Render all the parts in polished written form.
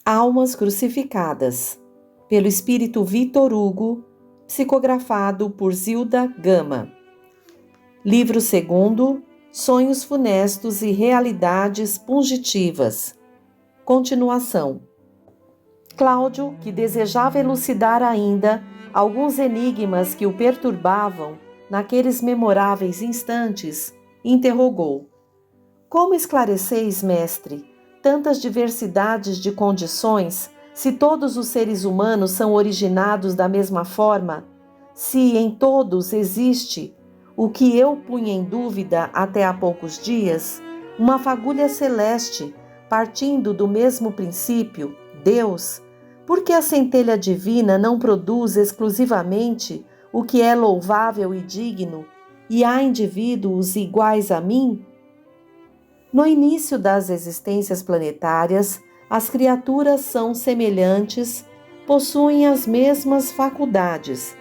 Almas Crucificadas, pelo espírito Vitor Hugo, psicografado por Zilda Gama. Livro 2º, Sonhos Funestos e Realidades Pungitivas. Continuação. Cláudio, que desejava elucidar ainda alguns enigmas que o perturbavam naqueles memoráveis instantes, interrogou: Como esclareceis, mestre, tantas diversidades de condições, se todos os seres humanos são originados da mesma forma, se em todos existe o que eu punha em dúvida até há poucos dias, uma fagulha celeste partindo do mesmo princípio, Deus, por que a centelha divina não produz exclusivamente o que é louvável e digno, e há indivíduos iguais a mim? No início das existências planetárias, as criaturas são semelhantes, possuem as mesmas faculdades,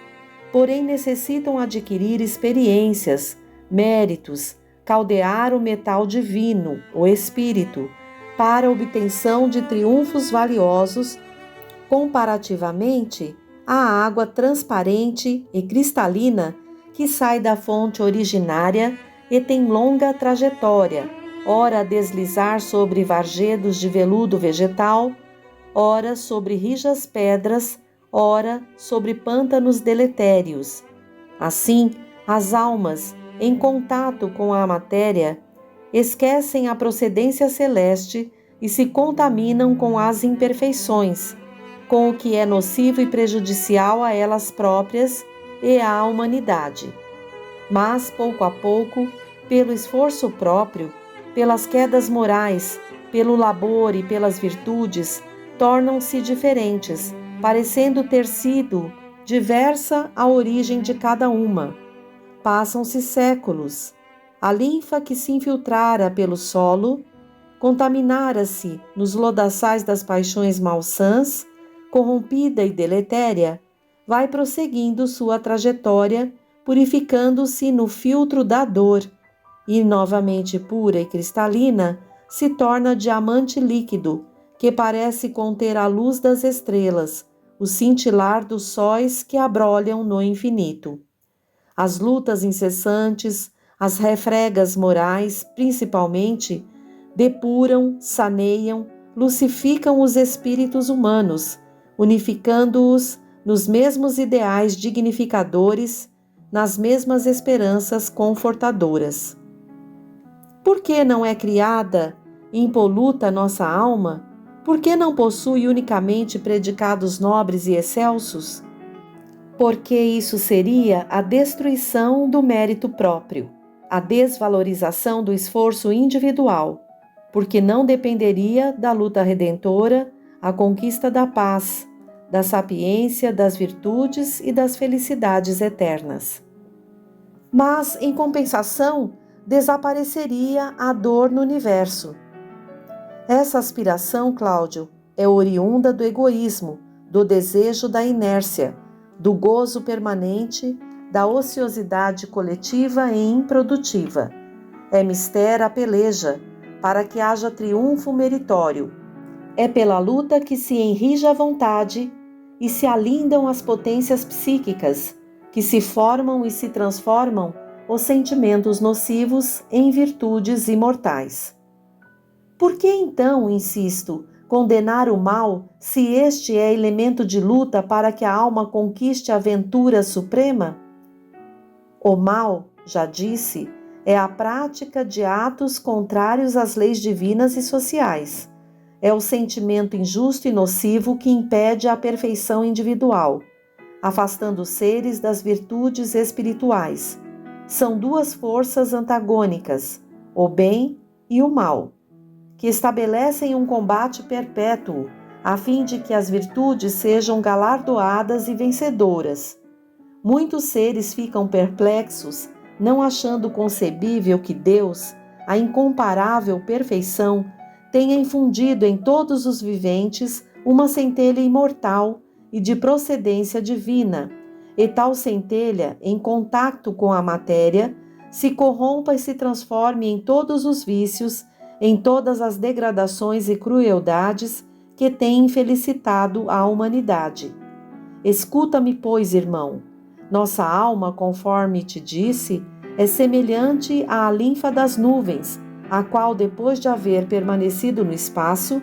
porém necessitam adquirir experiências, méritos, caldear o metal divino, o espírito, para a obtenção de triunfos valiosos, comparativamente à água transparente e cristalina que sai da fonte originária e tem longa trajetória, ora a deslizar sobre varjedos de veludo vegetal, ora sobre rijas pedras, ora sobre pântanos deletérios. Assim, as almas, em contato com a matéria, esquecem a procedência celeste e se contaminam com as imperfeições, com o que é nocivo e prejudicial a elas próprias e à humanidade. Mas, pouco a pouco, pelo esforço próprio, pelas quedas morais, pelo labor e pelas virtudes, tornam-se diferentes, parecendo ter sido diversa a origem de cada uma. Passam-se séculos. A linfa que se infiltrara pelo solo, contaminara-se nos lodaçais das paixões malsãs, corrompida e deletéria, vai prosseguindo sua trajetória, purificando-se no filtro da dor, e novamente pura e cristalina, se torna diamante líquido, que parece conter a luz das estrelas, o cintilar dos sóis que abrolham no infinito. As lutas incessantes, as refregas morais, principalmente, depuram, saneiam, lucificam os espíritos humanos, unificando-os nos mesmos ideais dignificadores, nas mesmas esperanças confortadoras. Por que não é criada impoluta nossa alma? Por que não possui unicamente predicados nobres e excelsos? Porque isso seria a destruição do mérito próprio, a desvalorização do esforço individual, porque não dependeria da luta redentora a conquista da paz, da sapiência, das virtudes e das felicidades eternas. Mas, em compensação, desapareceria a dor no universo. Essa aspiração, Cláudio, é oriunda do egoísmo, do desejo da inércia, do gozo permanente, da ociosidade coletiva e improdutiva. É mister a peleja, para que haja triunfo meritório. É pela luta que se enrige a vontade e se alindam as potências psíquicas, que se formam e se transformam os sentimentos nocivos em virtudes imortais. Por que então, insisto, condenar o mal se este é elemento de luta para que a alma conquiste a ventura suprema? O mal, já disse, é a prática de atos contrários às leis divinas e sociais. É o sentimento injusto e nocivo que impede a perfeição individual, afastando os seres das virtudes espirituais. São duas forças antagônicas, o bem e o mal, que estabelecem um combate perpétuo, a fim de que as virtudes sejam galardoadas e vencedoras. Muitos seres ficam perplexos, não achando concebível que Deus, a incomparável perfeição, tenha infundido em todos os viventes uma centelha imortal e de procedência divina, e tal centelha, em contato com a matéria, se corrompa e se transforme em todos os vícios, em todas as degradações e crueldades que tem infelicitado a humanidade. Escuta-me, pois, irmão. Nossa alma, conforme te disse, é semelhante à linfa das nuvens, a qual, depois de haver permanecido no espaço,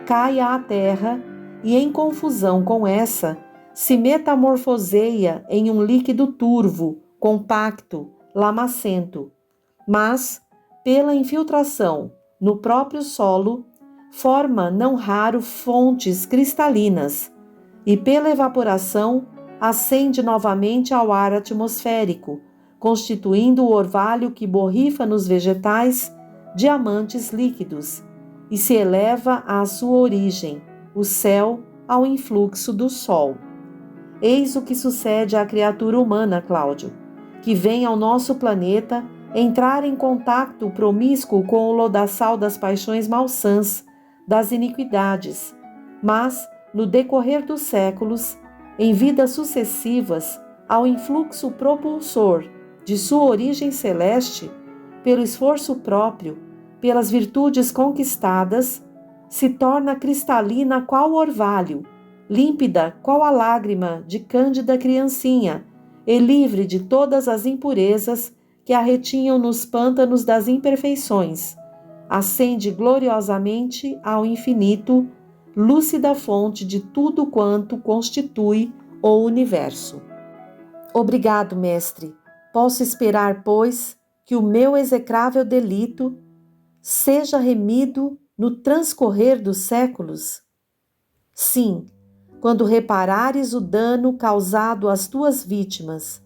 cai à terra e, em confusão com essa, se metamorfoseia em um líquido turvo, compacto, lamacento. Mas, pela infiltração no próprio solo, forma não raro fontes cristalinas e, pela evaporação, ascende novamente ao ar atmosférico, constituindo o orvalho que borrifa nos vegetais diamantes líquidos e se eleva à sua origem, o céu, ao influxo do sol. Eis o que sucede à criatura humana, Cláudio, que vem ao nosso planeta entrar em contato promíscuo com o lodaçal das paixões malsãs, das iniquidades, mas, no decorrer dos séculos, em vidas sucessivas, ao influxo propulsor de sua origem celeste, pelo esforço próprio, pelas virtudes conquistadas, se torna cristalina qual orvalho, límpida qual a lágrima de cândida criancinha, e livre de todas as impurezas que a retinham nos pântanos das imperfeições, ascende gloriosamente ao infinito, lúcida fonte de tudo quanto constitui o universo. Obrigado, mestre. Posso esperar, pois, que o meu execrável delito seja remido no transcorrer dos séculos? Sim, quando reparares o dano causado às tuas vítimas.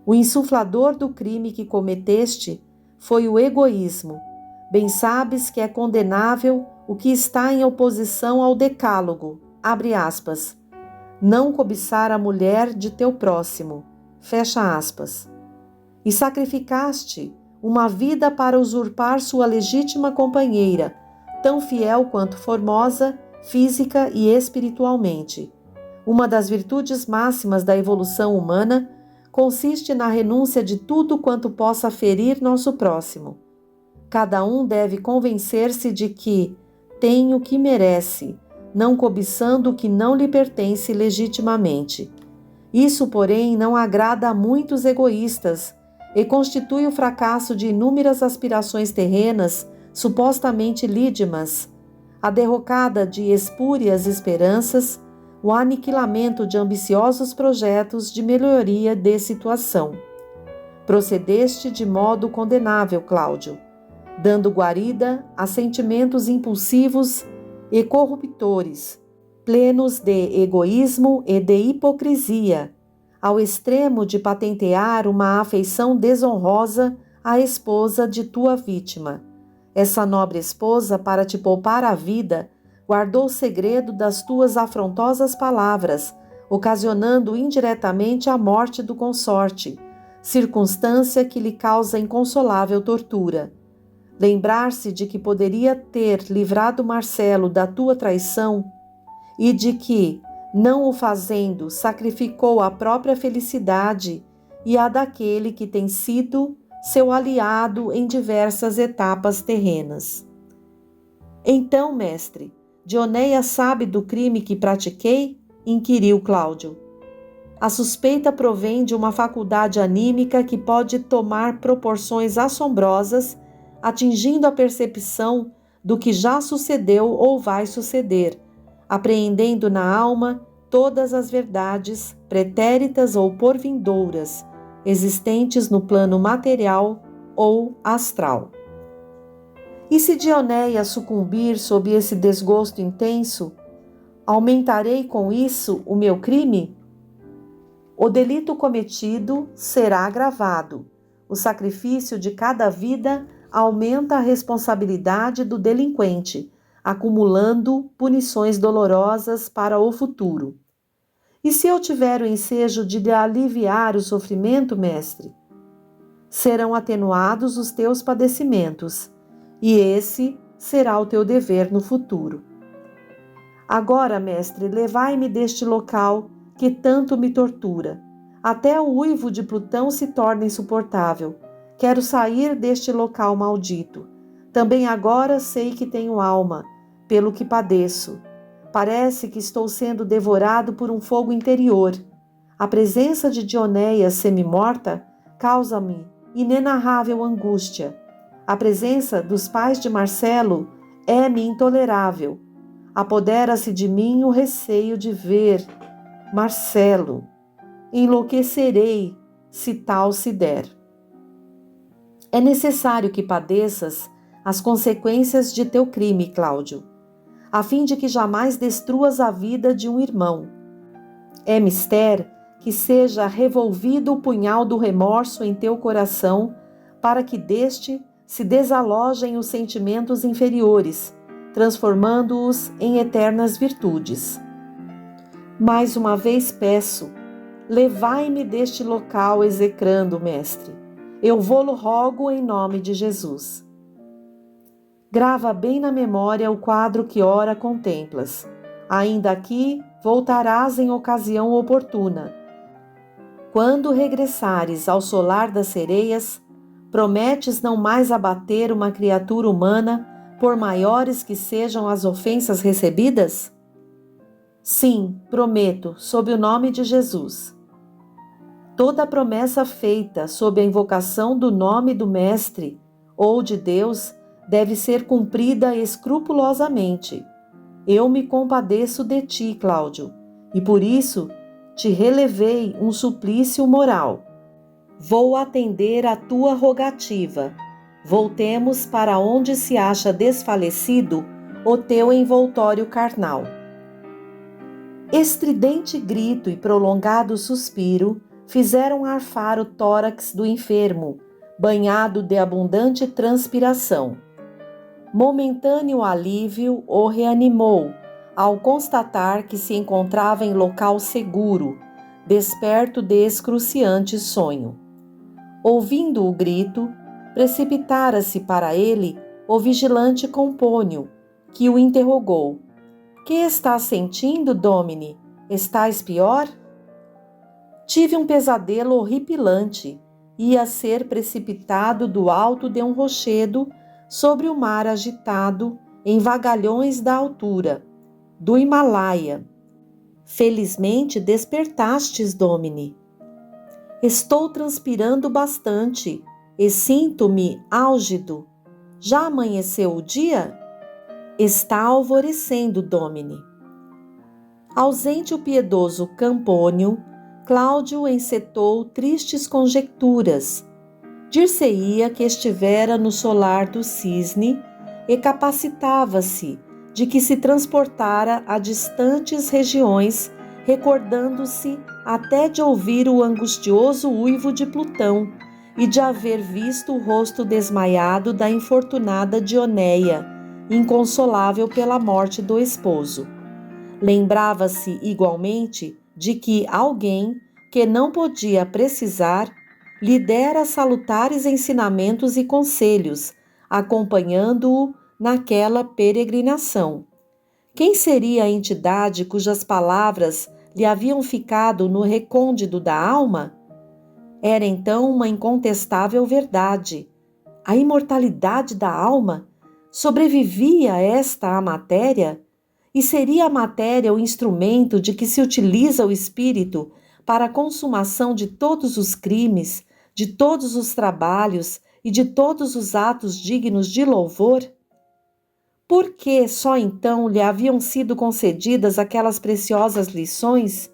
O insuflador do crime que cometeste foi o egoísmo. Bem sabes que é condenável o que está em oposição ao decálogo, abre aspas, não cobiçar a mulher de teu próximo, fecha aspas. E sacrificaste uma vida para usurpar sua legítima companheira, tão fiel quanto formosa, física e espiritualmente. Uma das virtudes máximas da evolução humana consiste na renúncia de tudo quanto possa ferir nosso próximo. Cada um deve convencer-se de que tem o que merece, não cobiçando o que não lhe pertence legitimamente. Isso, porém, não agrada a muitos egoístas e constitui o fracasso de inúmeras aspirações terrenas supostamente lídimas, a derrocada de espúrias esperanças, o aniquilamento de ambiciosos projetos de melhoria de situação. Procedeste de modo condenável, Cláudio, dando guarida a sentimentos impulsivos e corruptores, plenos de egoísmo e de hipocrisia, ao extremo de patentear uma afeição desonrosa à esposa de tua vítima. Essa nobre esposa, para te poupar a vida, guardou o segredo das tuas afrontosas palavras, ocasionando indiretamente a morte do consorte, circunstância que lhe causa inconsolável tortura. Lembrar-se de que poderia ter livrado Marcelo da tua traição e de que, não o fazendo, sacrificou a própria felicidade e a daquele que tem sido seu aliado em diversas etapas terrenas. Então, mestre, Dioneia sabe do crime que pratiquei? Inquiriu Cláudio. A suspeita provém de uma faculdade anímica que pode tomar proporções assombrosas, atingindo a percepção do que já sucedeu ou vai suceder, apreendendo na alma todas as verdades, pretéritas ou porvindouras, existentes no plano material ou astral. E se Dioneia sucumbir sob esse desgosto intenso, aumentarei com isso o meu crime? O delito cometido será agravado. O sacrifício de cada vida aumenta a responsabilidade do delinquente, acumulando punições dolorosas para o futuro. E se eu tiver o ensejo de lhe aliviar o sofrimento, mestre? Serão atenuados os teus padecimentos, e esse será o teu dever no futuro. Agora, mestre, levai-me deste local que tanto me tortura. Até o uivo de Plutão se torna insuportável. Quero sair deste local maldito. Também agora sei que tenho alma, pelo que padeço. Parece que estou sendo devorado por um fogo interior. A presença de Dionéia semi-morta causa-me inenarrável angústia. A presença dos pais de Marcelo é-me intolerável. Apodera-se de mim o receio de ver Marcelo. Enlouquecerei se tal se der. É necessário que padeças as consequências de teu crime, Cláudio, a fim de que jamais destruas a vida de um irmão. É mister que seja revolvido o punhal do remorso em teu coração, para que deste se desalojem os sentimentos inferiores, transformando-os em eternas virtudes. Mais uma vez peço, levai-me deste local execrando, mestre. Eu vô-lo rogo em nome de Jesus. Grava bem na memória o quadro que ora contemplas. Ainda aqui voltarás em ocasião oportuna. Quando regressares ao solar das sereias, prometes não mais abater uma criatura humana, por maiores que sejam as ofensas recebidas? Sim, prometo, sob o nome de Jesus. Toda promessa feita sob a invocação do nome do Mestre ou de Deus deve ser cumprida escrupulosamente. Eu me compadeço de ti, Cláudio, e por isso te relevei um suplício moral. Vou atender à tua rogativa. Voltemos para onde se acha desfalecido o teu envoltório carnal. Estridente grito e prolongado suspiro fizeram arfar o tórax do enfermo, banhado de abundante transpiração. Momentâneo alívio o reanimou, ao constatar que se encontrava em local seguro, desperto de excruciante sonho. Ouvindo o grito, precipitara-se para ele o vigilante Compônio, que o interrogou. Que estás sentindo, Domine? Estás pior? Tive um pesadelo horripilante. Ia ser precipitado do alto de um rochedo sobre o mar agitado em vagalhões da altura, do Himalaia. Felizmente despertastes, Domine. Estou transpirando bastante e sinto-me álgido. Já amanheceu o dia? Está alvorecendo, Domine. Ausente o piedoso Campônio, Cláudio encetou tristes conjecturas. Dir-se-ia que estivera no solar do cisne e capacitava-se de que se transportara a distantes regiões, recordando-se até de ouvir o angustioso uivo de Plutão e de haver visto o rosto desmaiado da infortunada Dionéia, inconsolável pela morte do esposo. Lembrava-se igualmente de que alguém, que não podia precisar, lhe dera salutares ensinamentos e conselhos, acompanhando-o naquela peregrinação. Quem seria a entidade cujas palavras lhe haviam ficado no recôndito da alma? Era então uma incontestável verdade. A imortalidade da alma sobrevivia esta à matéria? E seria a matéria o instrumento de que se utiliza o espírito para a consumação de todos os crimes, de todos os trabalhos e de todos os atos dignos de louvor? Por que só então lhe haviam sido concedidas aquelas preciosas lições,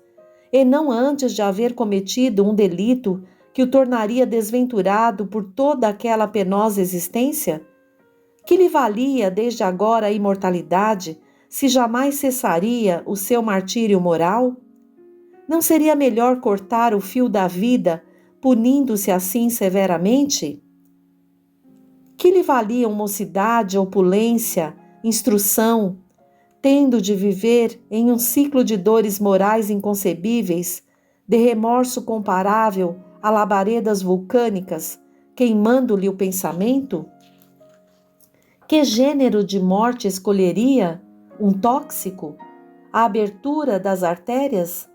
e não antes de haver cometido um delito que o tornaria desventurado por toda aquela penosa existência? Que lhe valia desde agora a imortalidade, se jamais cessaria o seu martírio moral? Não seria melhor cortar o fio da vida, punindo-se assim severamente? Que lhe valiam mocidade, opulência, instrução, tendo de viver em um ciclo de dores morais inconcebíveis, de remorso comparável a labaredas vulcânicas, queimando-lhe o pensamento? Que gênero de morte escolheria? Um tóxico? A abertura das artérias?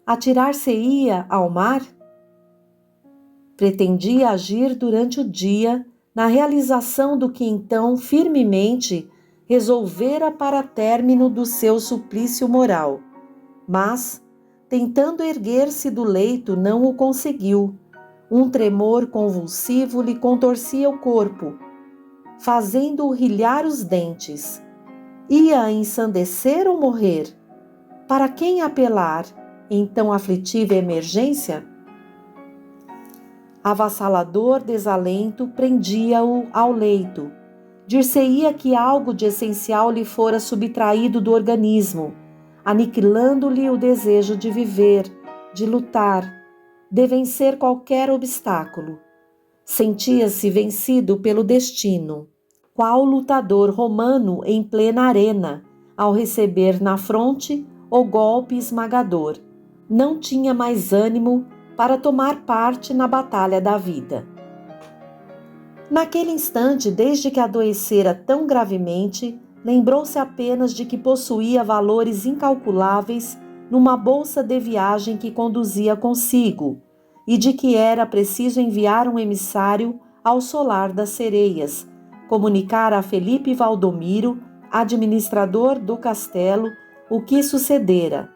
Atirar-se-ia ao mar? Pretendia agir durante o dia na realização do que então firmemente resolvera para término do seu suplício moral, mas, tentando erguer-se do leito, não o conseguiu. Um tremor convulsivo lhe contorcia o corpo, fazendo-o rilhar os dentes. Ia ensandecer ou morrer? Para quem apelar em tão aflitiva emergência? Avassalador desalento prendia-o ao leito. Dir-se-ia que algo de essencial lhe fora subtraído do organismo, aniquilando-lhe o desejo de viver, de lutar, de vencer qualquer obstáculo. Sentia-se vencido pelo destino, qual lutador romano em plena arena, ao receber na fronte o golpe esmagador. Não tinha mais ânimo para tomar parte na batalha da vida. Naquele instante, desde que adoecera tão gravemente, lembrou-se apenas de que possuía valores incalculáveis numa bolsa de viagem que conduzia consigo e de que era preciso enviar um emissário ao Solar das Sereias, comunicar a Felipe Valdomiro, administrador do castelo, o que sucedera.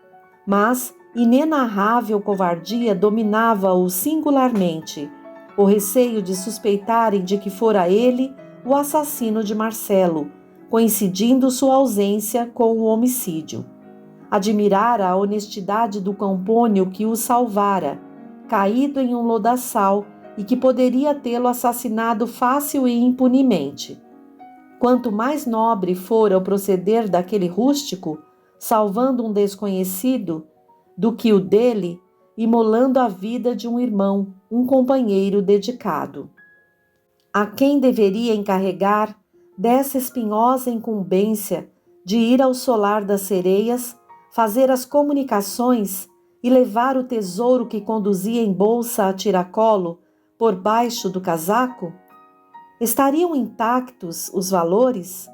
Mas inenarrável covardia dominava-o singularmente, o receio de suspeitarem de que fora ele o assassino de Marcelo, coincidindo sua ausência com o homicídio. Admirara a honestidade do Campônio que o salvara, caído em um lodaçal e que poderia tê-lo assassinado fácil e impunemente. Quanto mais nobre fora o proceder daquele rústico, salvando um desconhecido, do que o dele, imolando a vida de um irmão, um companheiro dedicado. A quem deveria encarregar dessa espinhosa incumbência de ir ao Solar das Sereias, fazer as comunicações e levar o tesouro que conduzia em bolsa a tiracolo por baixo do casaco? Estariam intactos os valores?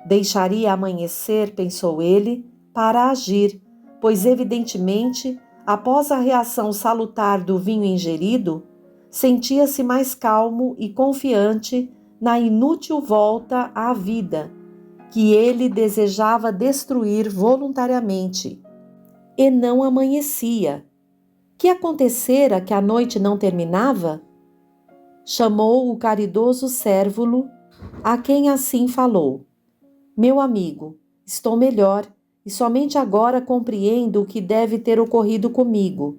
Deixaria amanhecer, pensou ele, para agir, pois evidentemente, após a reação salutar do vinho ingerido, sentia-se mais calmo e confiante na inútil volta à vida, que ele desejava destruir voluntariamente. E não amanhecia. Que acontecera que a noite não terminava? Chamou o caridoso Cérvulo, a quem assim falou: Meu amigo, estou melhor e somente agora compreendo o que deve ter ocorrido comigo.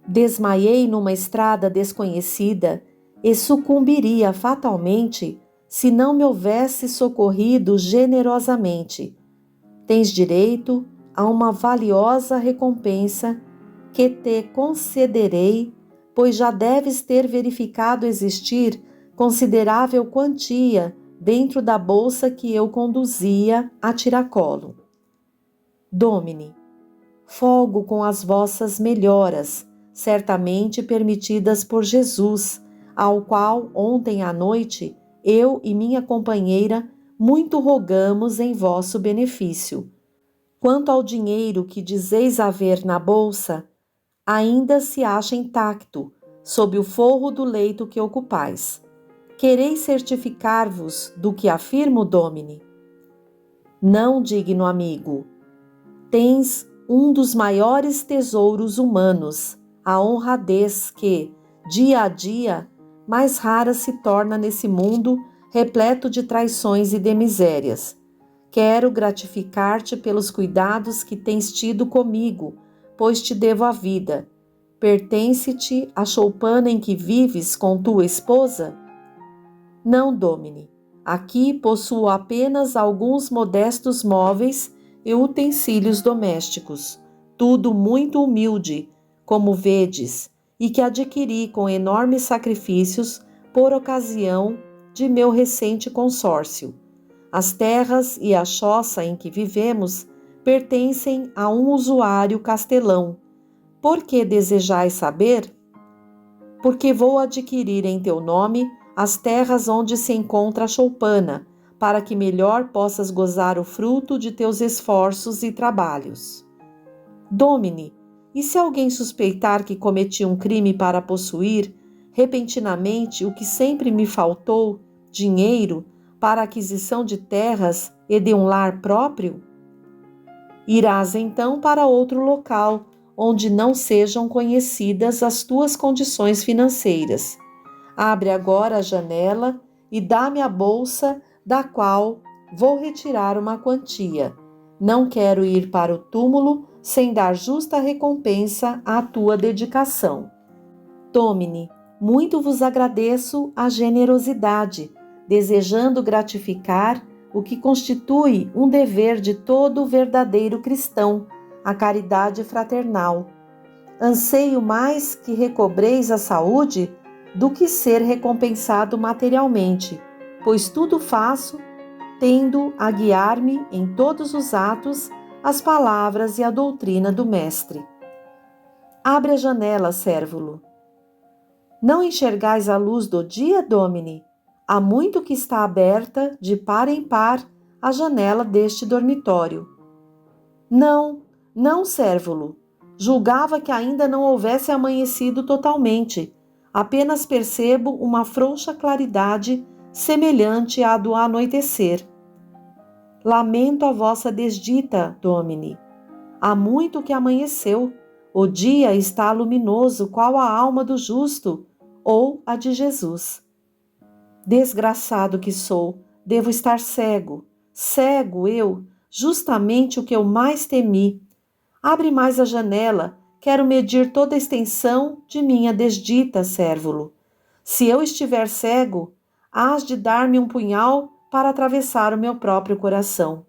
Desmaiei numa estrada desconhecida e sucumbiria fatalmente se não me houvesse socorrido generosamente. Tens direito a uma valiosa recompensa que te concederei, pois já deves ter verificado existir considerável quantia dentro da bolsa que eu conduzia a tiracolo. Domine, folgo com as vossas melhoras, certamente permitidas por Jesus, ao qual ontem à noite eu e minha companheira muito rogamos em vosso benefício. Quanto ao dinheiro que dizeis haver na bolsa, ainda se acha intacto, sob o forro do leito que ocupais. Quereis certificar-vos do que afirmo, Domine? Não, digno amigo. Tens um dos maiores tesouros humanos, a honradez que, dia a dia, mais rara se torna nesse mundo repleto de traições e de misérias. Quero gratificar-te pelos cuidados que tens tido comigo, pois te devo a vida. Pertence-te a choupana em que vives com tua esposa? Não, Domine. Aqui possuo apenas alguns modestos móveis e utensílios domésticos, tudo muito humilde, como vedes, e que adquiri com enormes sacrifícios por ocasião de meu recente consórcio. As terras e a choça em que vivemos pertencem a um usuário castelão. Por que desejais saber? Porque vou adquirir em teu nome as terras onde se encontra a choupana, para que melhor possas gozar o fruto de teus esforços e trabalhos. Domine, e se alguém suspeitar que cometi um crime para possuir, repentinamente, o que sempre me faltou, dinheiro, para a aquisição de terras e de um lar próprio? Irás então para outro local, onde não sejam conhecidas as tuas condições financeiras. Abre agora a janela e dá-me a bolsa, da qual vou retirar uma quantia. Não quero ir para o túmulo sem dar justa recompensa à tua dedicação. Domine, muito vos agradeço a generosidade, desejando gratificar o que constitui um dever de todo verdadeiro cristão, a caridade fraternal. Anseio mais que recobreis a saúde do que ser recompensado materialmente, pois tudo faço tendo a guiar-me em todos os atos as palavras e a doutrina do Mestre. Abre a janela, Cérvulo. Não enxergais a luz do dia, Domine? Há muito que está aberta, de par em par, a janela deste dormitório. Não, Cérvulo. Julgava que ainda não houvesse amanhecido totalmente. Apenas percebo uma frouxa claridade semelhante à do anoitecer. Lamento a vossa desdita, Domine. Há muito que amanheceu. O dia está luminoso qual a alma do justo ou a de Jesus. Desgraçado que sou, devo estar cego. Cego eu, justamente o que eu mais temi. Abre mais a janela, quero medir toda a extensão de minha desdita, Cérvulo. Se eu estiver cego, hás de dar-me um punhal para atravessar o meu próprio coração.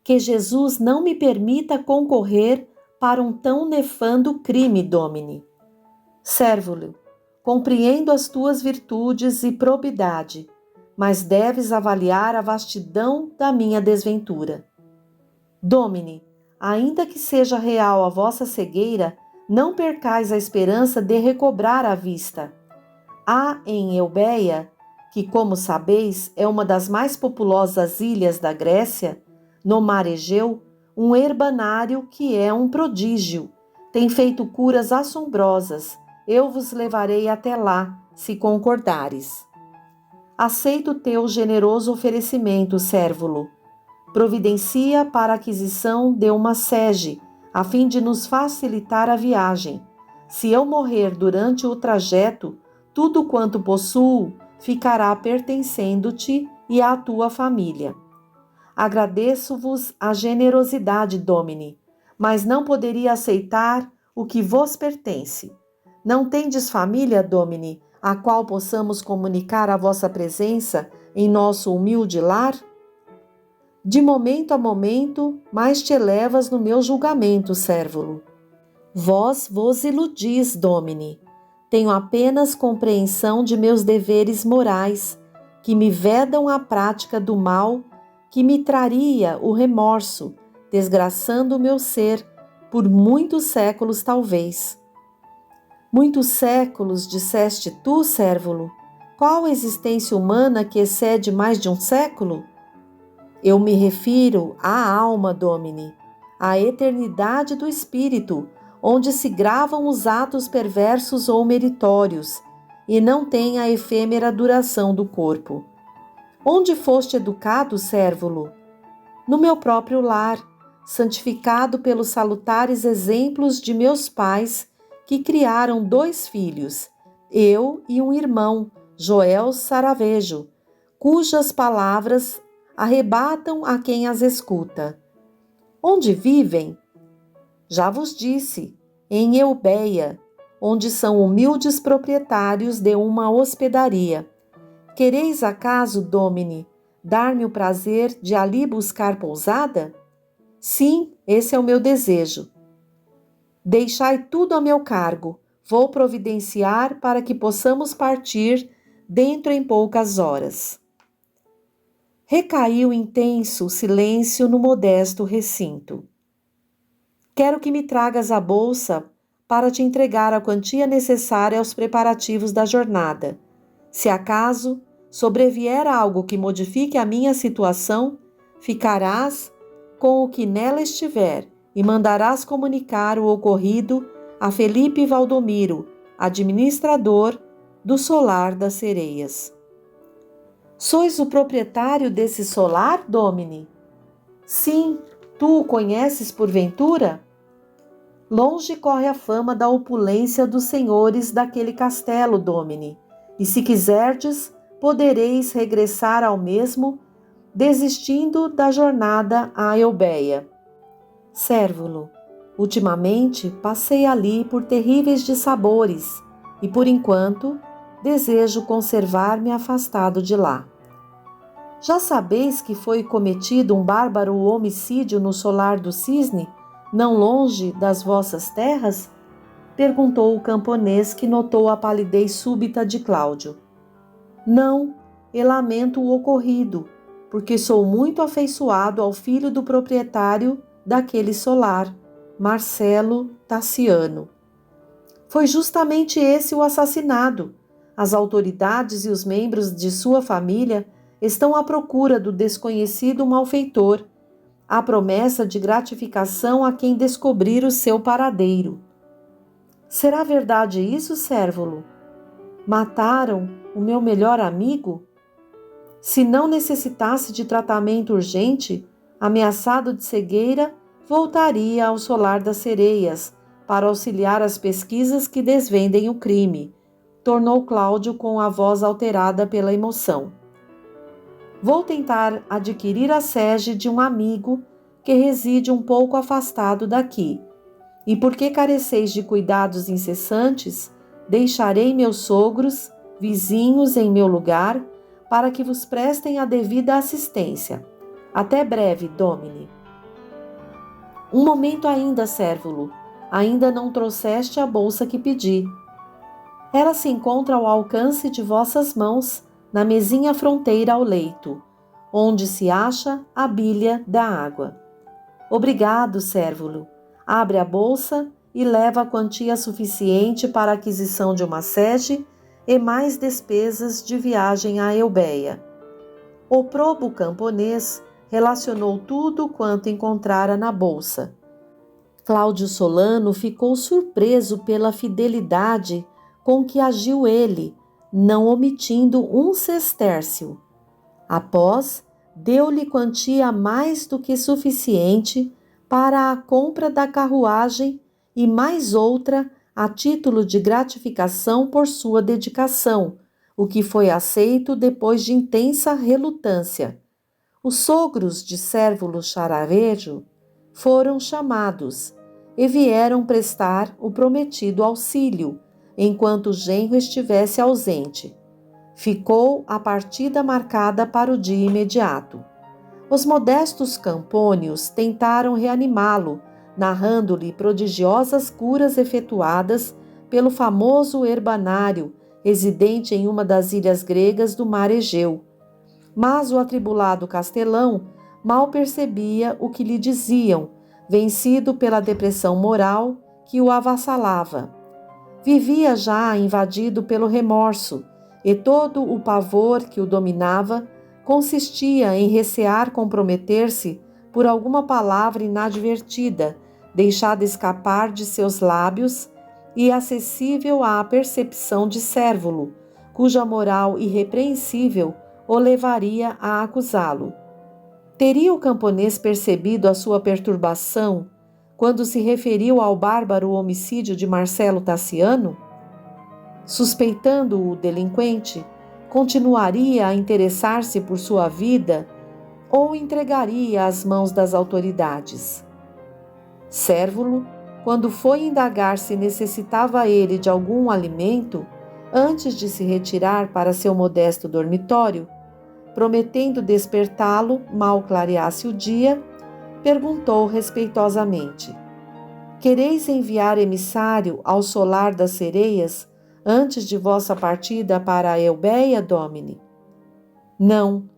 Que Jesus não me permita concorrer para um tão nefando crime, Domine. Cérvulo, compreendo as tuas virtudes e probidade, mas deves avaliar a vastidão da minha desventura. Domine, ainda que seja real a vossa cegueira, não percais a esperança de recobrar a vista. Há em Eubéia, que, como sabeis, é uma das mais populosas ilhas da Grécia, no mar Egeu, um herbanário que é um prodígio. Tem feito curas assombrosas. Eu vos levarei até lá, se concordares. Aceito teu generoso oferecimento, Cérvulo. Providencia para a aquisição de uma sege, a fim de nos facilitar a viagem. Se eu morrer durante o trajeto, tudo quanto possuo ficará pertencendo-te e à tua família. Agradeço-vos a generosidade, Domine, mas não poderia aceitar o que vos pertence. Não tendes família, Domine, a qual possamos comunicar a vossa presença em nosso humilde lar? De momento a momento, mais te elevas no meu julgamento, Cérvulo. Vós vos iludis, Domine. Tenho apenas compreensão de meus deveres morais, que me vedam a prática do mal, que me traria o remorso, desgraçando o meu ser, por muitos séculos talvez. Muitos séculos, disseste tu, Cérvulo? Qual existência humana que excede mais de um século? Eu me refiro à alma, Domine, à eternidade do espírito, onde se gravam os atos perversos ou meritórios, e não tem a efêmera duração do corpo. Onde foste educado, Cérvulo? No meu próprio lar, santificado pelos salutares exemplos de meus pais, que criaram 2 filhos, eu e um irmão, Joel Saravejo, cujas palavras arrebatam a quem as escuta. Onde vivem? Já vos disse, em Eubéia, onde são humildes proprietários de uma hospedaria. Quereis acaso, Domine, dar-me o prazer de ali buscar pousada? Sim, esse é o meu desejo. Deixai tudo a meu cargo, vou providenciar para que possamos partir dentro em poucas horas. Recaiu intenso silêncio no modesto recinto. Quero que me tragas a bolsa para te entregar a quantia necessária aos preparativos da jornada. Se acaso sobrevier algo que modifique a minha situação, ficarás com o que nela estiver e mandarás comunicar o ocorrido a Felipe Valdomiro, administrador do Solar das Sereias. Sois o proprietário desse solar, Domine? Sim, tu o conheces porventura? Longe corre a fama da opulência dos senhores daquele castelo, Domine, e se quiserdes, podereis regressar ao mesmo, desistindo da jornada à Eubéia. Cérvulo, ultimamente passei ali por terríveis dissabores, e por enquanto desejo conservar-me afastado de lá. Já sabeis que foi cometido um bárbaro homicídio no solar do Cisne, não longe das vossas terras? Perguntou o camponês, que notou a palidez súbita de Cláudio. Não, e lamento o ocorrido, porque sou muito afeiçoado ao filho do proprietário daquele solar, Marcelo Tassiano. Foi justamente esse o assassinado. As autoridades e os membros de sua família estão à procura do desconhecido malfeitor, à promessa de gratificação a quem descobrir o seu paradeiro. Será verdade isso, Cérvulo? Mataram o meu melhor amigo? Se não necessitasse de tratamento urgente, ameaçado de cegueira, voltaria ao solar das sereias para auxiliar as pesquisas que desvendem o crime, tornou Cláudio com a voz alterada pela emoção. Vou tentar adquirir a sege de um amigo que reside um pouco afastado daqui, e porque careceis de cuidados incessantes, deixarei meus sogros, vizinhos em meu lugar, para que vos prestem a devida assistência. Até breve, Domine. Um momento ainda, Cérvulo. Ainda não trouxeste a bolsa que pedi. Ela se encontra ao alcance de vossas mãos, na mesinha fronteira ao leito, onde se acha a bilha da água. Obrigado, Cérvulo. Abre a bolsa e leva a quantia suficiente para a aquisição de uma sege e mais despesas de viagem à Eubéia. O probo camponês relacionou tudo quanto encontrara na bolsa. Cláudio Solano ficou surpreso pela fidelidade com que agiu ele, não omitindo um sestércio. Após, deu-lhe quantia mais do que suficiente para a compra da carruagem e mais outra a título de gratificação por sua dedicação, o que foi aceito depois de intensa relutância. Os sogros de Cérvulo Charavejo foram chamados e vieram prestar o prometido auxílio, enquanto o genro estivesse ausente. Ficou a partida marcada para o dia imediato. Os modestos campônios tentaram reanimá-lo, narrando-lhe prodigiosas curas efetuadas pelo famoso herbanário, residente em uma das ilhas gregas do mar Egeu. Mas o atribulado castelão mal percebia o que lhe diziam, vencido pela depressão moral que o avassalava. Vivia já invadido pelo remorso, e todo o pavor que o dominava consistia em recear comprometer-se por alguma palavra inadvertida, deixada escapar de seus lábios e acessível à percepção de Cérvulo, cuja moral irrepreensível o levaria a acusá-lo. Teria o camponês percebido a sua perturbação quando se referiu ao bárbaro homicídio de Marcelo Tassiano? Suspeitando o delinquente, continuaria a interessar-se por sua vida ou entregaria às mãos das autoridades? Cérvulo, quando foi indagar se necessitava ele de algum alimento, antes de se retirar para seu modesto dormitório, prometendo despertá-lo mal clareasse o dia, perguntou respeitosamente: Quereis enviar emissário ao solar das sereias antes de vossa partida para a Eubéia, Domine? Não,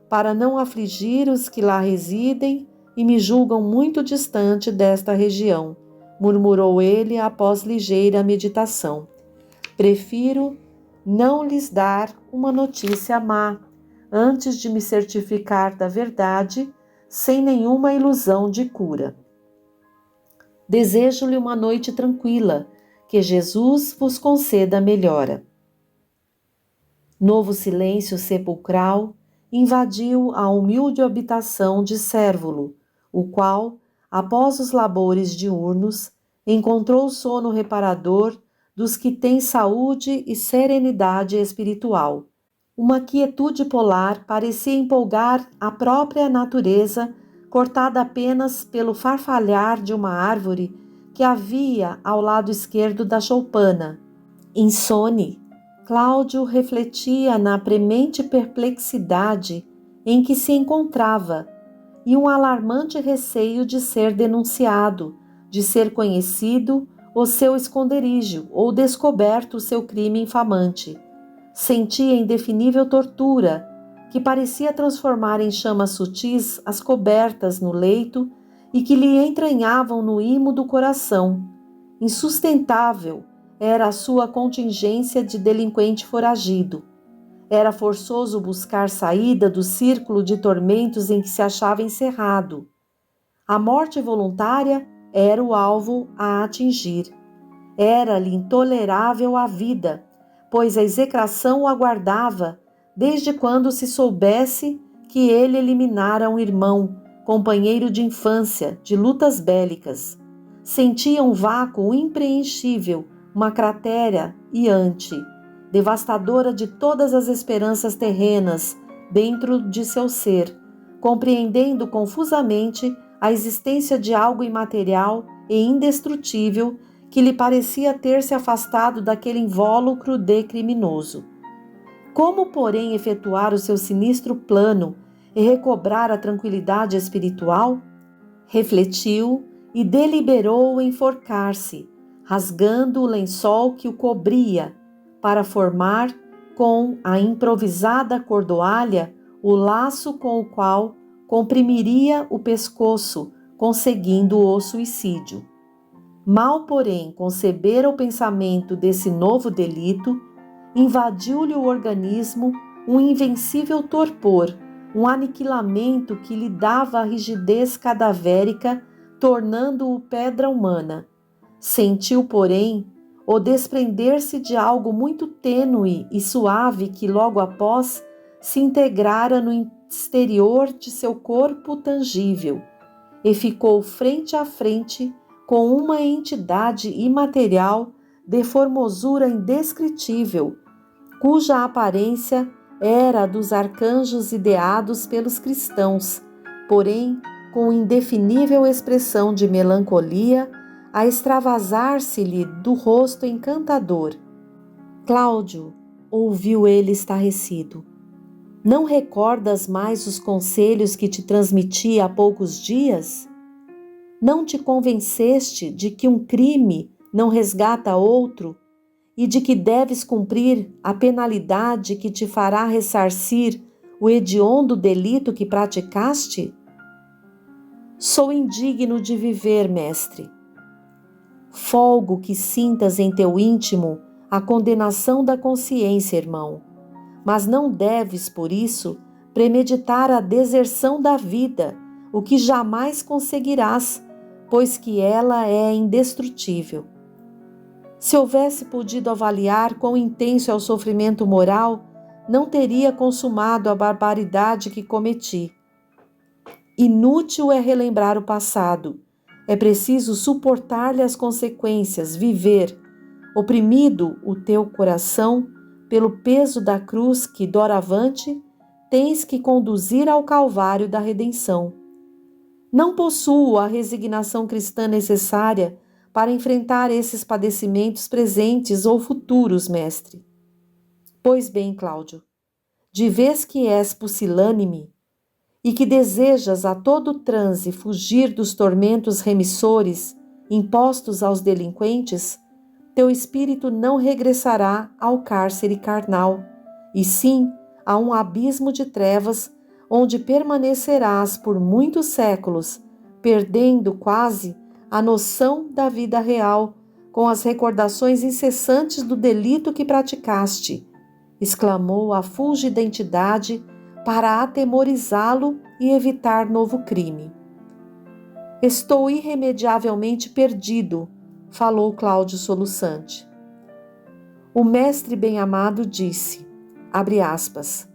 para não afligir os que lá residem e me julgam muito distante desta região, murmurou ele após ligeira meditação. Prefiro não lhes dar uma notícia má, antes de me certificar da verdade, sem nenhuma ilusão de cura. Desejo-lhe uma noite tranquila, que Jesus vos conceda melhora. Novo silêncio sepulcral invadiu a humilde habitação de Cérvulo, o qual, após os labores diurnos, encontrou o sono reparador dos que têm saúde e serenidade espiritual. Uma quietude polar parecia empolgar a própria natureza, cortada apenas pelo farfalhar de uma árvore que havia ao lado esquerdo da choupana. Insone, Cláudio refletia na premente perplexidade em que se encontrava e um alarmante receio de ser denunciado, de ser conhecido o seu esconderijo ou descoberto o seu crime infamante. Sentia indefinível tortura, que parecia transformar em chamas sutis as cobertas no leito e que lhe entranhavam no imo do coração. Insustentável era a sua contingência de delinquente foragido. Era forçoso buscar saída do círculo de tormentos em que se achava encerrado. A morte voluntária era o alvo a atingir. Era-lhe intolerável a vida, pois a execração o aguardava desde quando se soubesse que ele eliminara um irmão, companheiro de infância, de lutas bélicas. Sentia um vácuo impreenchível, uma cratera iante, devastadora de todas as esperanças terrenas dentro de seu ser, compreendendo confusamente a existência de algo imaterial e indestrutível que lhe parecia ter se afastado daquele invólucro de criminoso. Como, porém, efetuar o seu sinistro plano e recobrar a tranquilidade espiritual? Refletiu e deliberou enforcar-se, rasgando o lençol que o cobria, para formar, com a improvisada cordoalha, o laço com o qual comprimiria o pescoço, conseguindo o suicídio. Mal, porém, concebera o pensamento desse novo delito, invadiu-lhe o organismo um invencível torpor, um aniquilamento que lhe dava a rigidez cadavérica, tornando-o pedra humana. Sentiu, porém, o desprender-se de algo muito tênue e suave que logo após se integrara no exterior de seu corpo tangível e ficou frente a frente com uma entidade imaterial de formosura indescritível, cuja aparência era a dos arcanjos ideados pelos cristãos, porém com indefinível expressão de melancolia a extravasar-se-lhe do rosto encantador. Cláudio, ouviu ele estarrecido, não recordas mais os conselhos que te transmiti há poucos dias? Não te convenceste de que um crime não resgata outro e de que deves cumprir a penalidade que te fará ressarcir o hediondo delito que praticaste? Sou indigno de viver, mestre. Folgo que sintas em teu íntimo a condenação da consciência, irmão, mas não deves, por isso, premeditar a deserção da vida, o que jamais conseguirás, pois que ela é indestrutível. Se houvesse podido avaliar quão intenso é o sofrimento moral, não teria consumado a barbaridade que cometi. Inútil é relembrar o passado. É preciso suportar-lhe as consequências, viver. Oprimido o teu coração pelo peso da cruz que, doravante, tens que conduzir ao Calvário da redenção. Não possuo a resignação cristã necessária para enfrentar esses padecimentos presentes ou futuros, mestre. Pois bem, Cláudio, de vez que és pusilânime e que desejas a todo transe fugir dos tormentos remissores impostos aos delinquentes, teu espírito não regressará ao cárcere carnal, e sim a um abismo de trevas onde permanecerás por muitos séculos, perdendo quase a noção da vida real com as recordações incessantes do delito que praticaste, exclamou a fúlgida entidade para atemorizá-lo e evitar novo crime. Estou irremediavelmente perdido, falou Cláudio soluçante. O mestre bem-amado disse, abre aspas,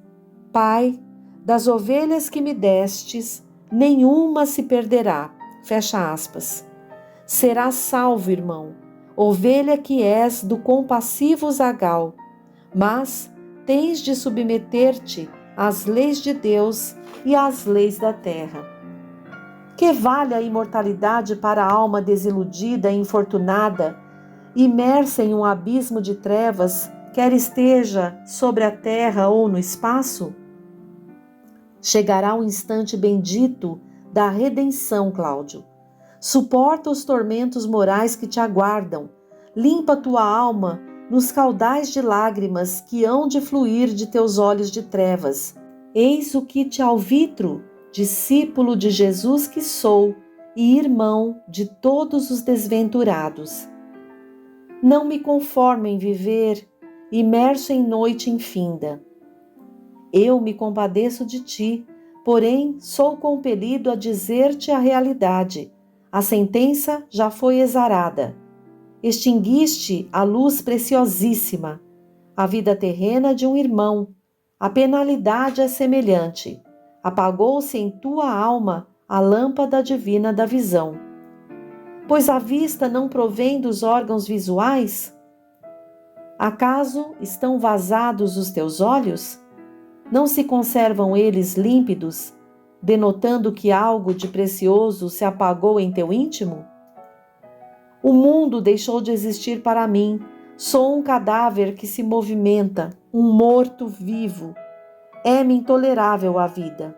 Pai, Das ovelhas que me destes, nenhuma se perderá. Fecha aspas. Serás salvo, irmão, ovelha que és do compassivo zagal, mas tens de submeter-te às leis de Deus e às leis da terra. Que vale a imortalidade para a alma desiludida e infortunada, imersa em um abismo de trevas, quer esteja sobre a terra ou no espaço? Chegará o instante bendito da redenção, Cláudio. Suporta os tormentos morais que te aguardam. Limpa tua alma nos caudais de lágrimas que hão de fluir de teus olhos de trevas. Eis o que te alvitro, discípulo de Jesus que sou e irmão de todos os desventurados. Não me conformo em viver imerso em noite infinda. Eu me compadeço de ti, porém sou compelido a dizer-te a realidade. A sentença já foi exarada. Extinguiste a luz preciosíssima, a vida terrena de um irmão. A penalidade é semelhante. Apagou-se em tua alma a lâmpada divina da visão. Pois a vista não provém dos órgãos visuais? Acaso estão vazados os teus olhos? Não se conservam eles límpidos, denotando que algo de precioso se apagou em teu íntimo? O mundo deixou de existir para mim. Sou um cadáver que se movimenta, um morto vivo. É-me intolerável a vida.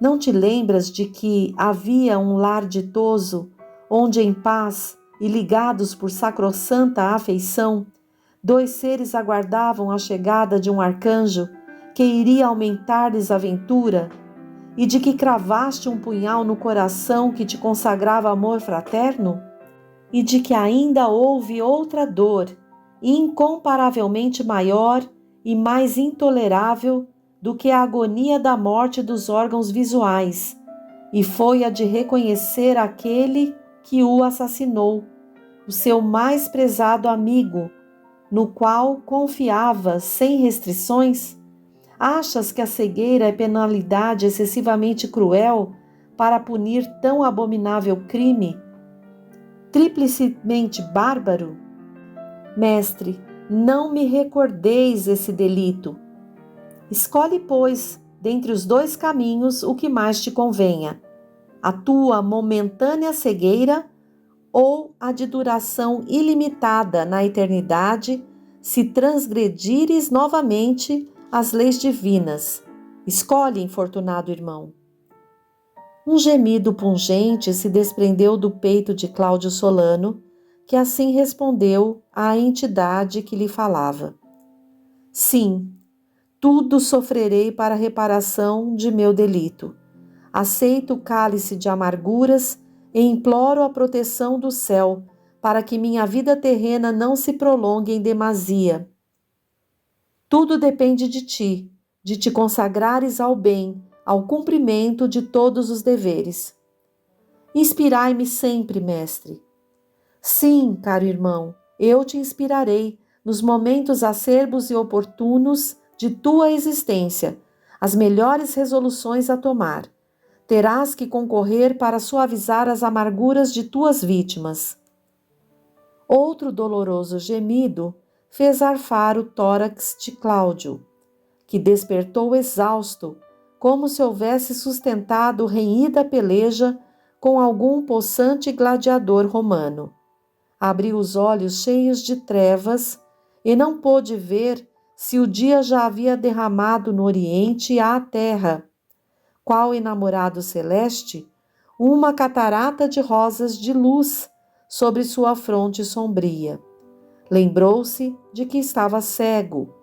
Não te lembras de que havia um lar ditoso, onde em paz e ligados por sacrossanta afeição, dois seres aguardavam a chegada de um arcanjo que iria aumentar-lhes a ventura, e de que cravaste um punhal no coração que te consagrava amor fraterno? E de que ainda houve outra dor, incomparavelmente maior e mais intolerável do que a agonia da morte dos órgãos visuais, e foi a de reconhecer aquele que o assassinou, o seu mais prezado amigo, no qual confiava sem restrições? Achas que a cegueira é penalidade excessivamente cruel para punir tão abominável crime? Triplicemente bárbaro? Mestre, não me recordeis esse delito. Escolhe, pois, dentre os dois caminhos o que mais te convenha, a tua momentânea cegueira ou a de duração ilimitada na eternidade, se transgredires novamente as leis divinas. Escolhe, infortunado irmão. Um gemido pungente se desprendeu do peito de Cláudio Solano, que assim respondeu à entidade que lhe falava. Sim, tudo sofrerei para a reparação de meu delito. Aceito o cálice de amarguras e imploro a proteção do céu para que minha vida terrena não se prolongue em demasia. Tudo depende de te consagrares ao bem, ao cumprimento de todos os deveres. Inspirai-me sempre, mestre. Sim, caro irmão, eu te inspirarei nos momentos acerbos e oportunos de tua existência, as melhores resoluções a tomar. Terás que concorrer para suavizar as amarguras de tuas vítimas. Outro doloroso gemido fez arfar o tórax de Cláudio, que despertou exausto, como se houvesse sustentado renhida peleja com algum possante gladiador romano. Abriu os olhos cheios de trevas e não pôde ver se o dia já havia derramado no oriente à terra, qual enamorado celeste, uma catarata de rosas de luz sobre sua fronte sombria. Lembrou-se de que estava cego,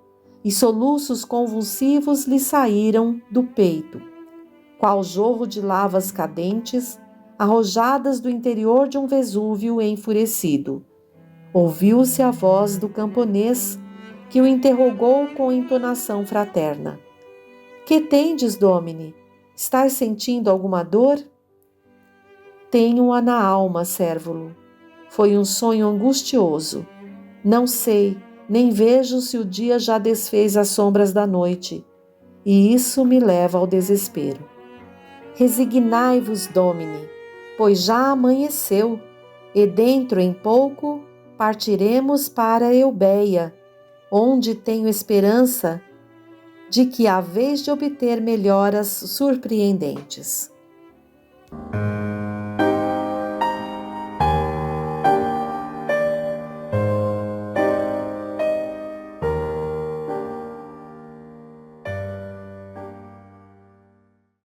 e soluços convulsivos lhe saíram do peito, qual jorro de lavas cadentes, arrojadas do interior de um Vesúvio enfurecido. Ouviu-se a voz do camponês, que o interrogou com entonação fraterna. Que tendes, Domine? Estás sentindo alguma dor? Tenho-a na alma, Cérvulo. Foi um sonho angustioso. Não sei, nem vejo se o dia já desfez as sombras da noite. e isso me leva ao desespero. Resignai-vos, Domine, pois já amanheceu, e dentro em pouco partiremos para Eubéia, onde tenho esperança de que há vez de obter melhoras surpreendentes.